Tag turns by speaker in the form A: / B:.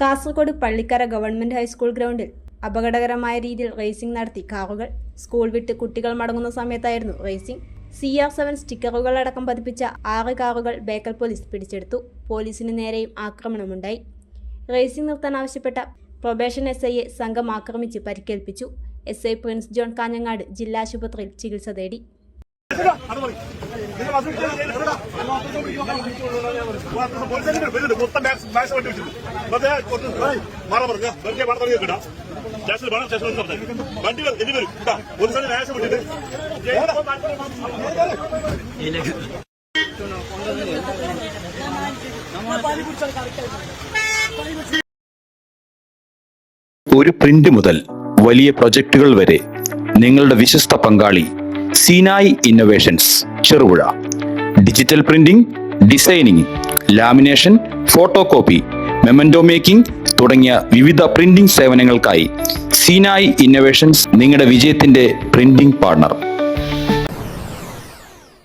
A: Kasaragod Pallikkara government high school ഗ്രൗണ്ടിൽ അപകടകരമായ രീതിയിൽ റേസിംഗ് നടത്തി കാറുകൾ. സ്കൂൾ വിട്ട് കുട്ടികൾ മടങ്ങുന്ന സമയത്തായിരുന്നു റേസിംഗ്. CR7 സ്റ്റിക്കറുകളടക്കം പതിപ്പിച്ച 6 കാറുകൾ ബേക്കൽ പോലീസ് പിടിച്ചെടുത്തു. പോലീസിന് നേരെയും ആക്രമണമുണ്ടായി. റേസിംഗ് നിർത്താൻ ആവശ്യപ്പെട്ട പ്രൊബേഷൻ SIയെ സംഘം ആക്രമിച്ച് പരിക്കേൽപ്പിച്ചു. SI പ്രിൻസ് ജോൺ കാഞ്ഞങ്ങാട് ജില്ലാ ആശുപത്രിയിൽ ചികിത്സ തേടി.
B: ഒരു പ്രിന്റ് മുതൽ വലിയ പ്രൊജക്ടുകൾ വരെ നിങ്ങളുടെ വിശ്വസ്ത പങ്കാളി Sinai innovations Cherupuzha. Digital printing, designing, lamination, photo copy, memento making തുടങ്ങിയ വിവിധ പ്രിന്റിംഗ് സേവനങ്ങൾക്കായി സീനായ് ഇന്നോവേഷൻസ് നിങ്ങളുടെ വിജയത്തിന്റെ പ്രിന്റിംഗ് പാർട്ണർ.